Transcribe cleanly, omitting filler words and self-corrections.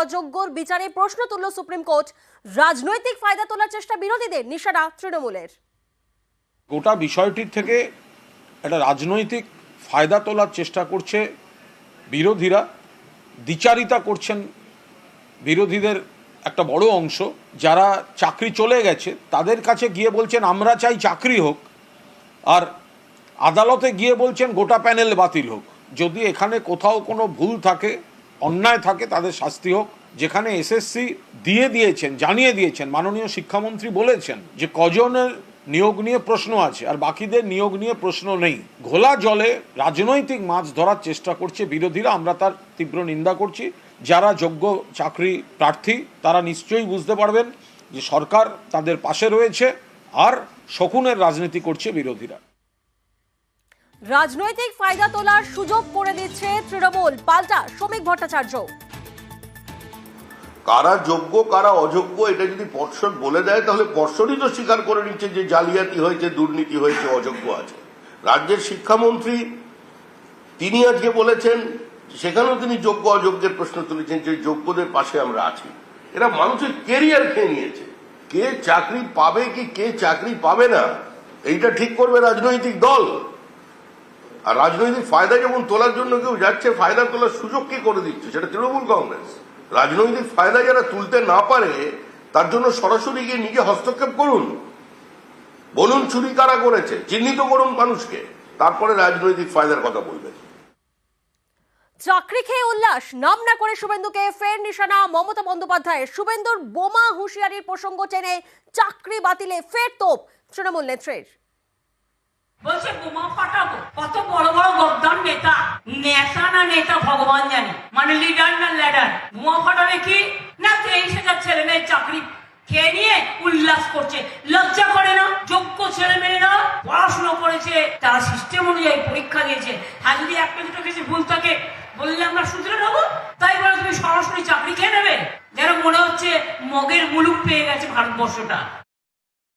অযোগ্যর বিচারে প্রশ্ন তুলল সুপ্রিম কোর্ট। রাজনৈতিক ফায়দা তোলার চেষ্টা বিরোধীদের, নিশানা তৃণমূলের। গোটা বিষয়টির থেকে একটা রাজনৈতিক ফায়দা তোলার চেষ্টা করছে বিরোধীরা, দ্বিচারিতা করছেন বিরোধীদের একটা বড় অংশ। যারা চাকরি চলে গেছে তাদের কাছে গিয়ে বলছেন আমরা চাই চাকরি হোক, আর আদালতে গিয়ে বলছেন গোটা প্যানেল বাতিল হোক। যদি এখানে কোথাও কোনো ভুল থাকে, অন্যায় থাকে, তাদের শাস্তি হোক। যেখানে এসএসসি দিয়েছেন, জানিয়ে দিয়েছেন, মাননীয় শিক্ষামন্ত্রী বলেছেন যে কজনের নিয়োগ নিয়ে প্রশ্ন আছে আর বাকিদের নিয়োগ নিয়ে প্রশ্ন নেই। ঘোলা জলে রাজনৈতিক মাছ ধরার চেষ্টা করছে বিরোধীরা, আমরা তার তীব্র নিন্দা করছি। যারা যোগ্য চাকরি প্রার্থী তারা নিশ্চয়ই বুঝতে পারবেন যে সরকার তাদের পাশে রয়েছে, আর শকুনের রাজনীতি করছে বিরোধীরা। রাজনৈতিক ফায়দা তোলার সুযোগ করে দিচ্ছে তৃণমূল, পাল্টা শ্রমিক ভট্টাচার্য। কারা যোগ্য কারা অযোগ্য এটা যদি পর্ষদ বলে দেয় তাহলে পর্ষদই তো স্বীকার করে নিচ্ছে যে জালিয়াতি হয়েছে, দুর্নীতি হয়েছে, অযোগ্য আছে। রাজ্যের শিক্ষামন্ত্রী তিনি আজকে বলেছেন, সেখানেও তিনি যোগ্য অযোগ্যের প্রশ্ন তুলেছেন যে যোগ্যদের পাশে আমরা আছি। এরা মানুষের কেরিয়ার খেয়ে নিয়েছে। কে চাকরি পাবে কি কে চাকরি পাবে না এইটা ঠিক করবে রাজনৈতিক দল। আর রাজনৈতিক ফায়দা যেমন তোলার জন্য কেউ যাচ্ছে, ফায়দা তোলার সুযোগ কে করে দিচ্ছে সেটা তৃণমূল কংগ্রেস। রাজনৈতিক ফায়দা যারা তুলতে না পারে তার জন্য সরাসরি গিয়ে নিজে হস্তক্ষেপ করুন, বলুন চুরি কারা করেছে, চিহ্নিত করুন মানুষকে, তারপরে রাজনৈতিক ফায়দার কথা বলবেন। চাকরি খেয়ে উল্লাস, নাম না করে শুভেন্দুকে ফের নিশানা মমতা বন্দ্যোপাধ্যায়ের। শুভেন্দুর বোমা হুঁশিয়ারির প্রসঙ্গ টেনে চাকরি বাতিলে ফের তোপ তৃণমূল নেত্রীর। বলছে বোমা ফাটাবো। কত বড় বড় গদ্দার নেতা, নেতা না নেতা ভগবান জানে, মানে লিডার না ল্যাডার। বোমা ফাটাবে কি না 23,000 ছেলে মেয়ের চাকরি খেয়ে নিয়ে উল্লাস করছে। লজ্জা করে না? যোগ্য ছেলে মেয়েরা পড়াশোনা করেছে, তারা সিস্টেম অনুযায়ী পরীক্ষা দিয়েছে। আর যদি একটা দুটো কিছু ভুল থাকে বললে আমরা শুধরে নেবো, তাই বলে তুমি সরাসরি চাকরি খেয়ে নেবে? যেন মনে হচ্ছে মগের মুলুক পেয়ে গেছে ভারতবর্ষটা।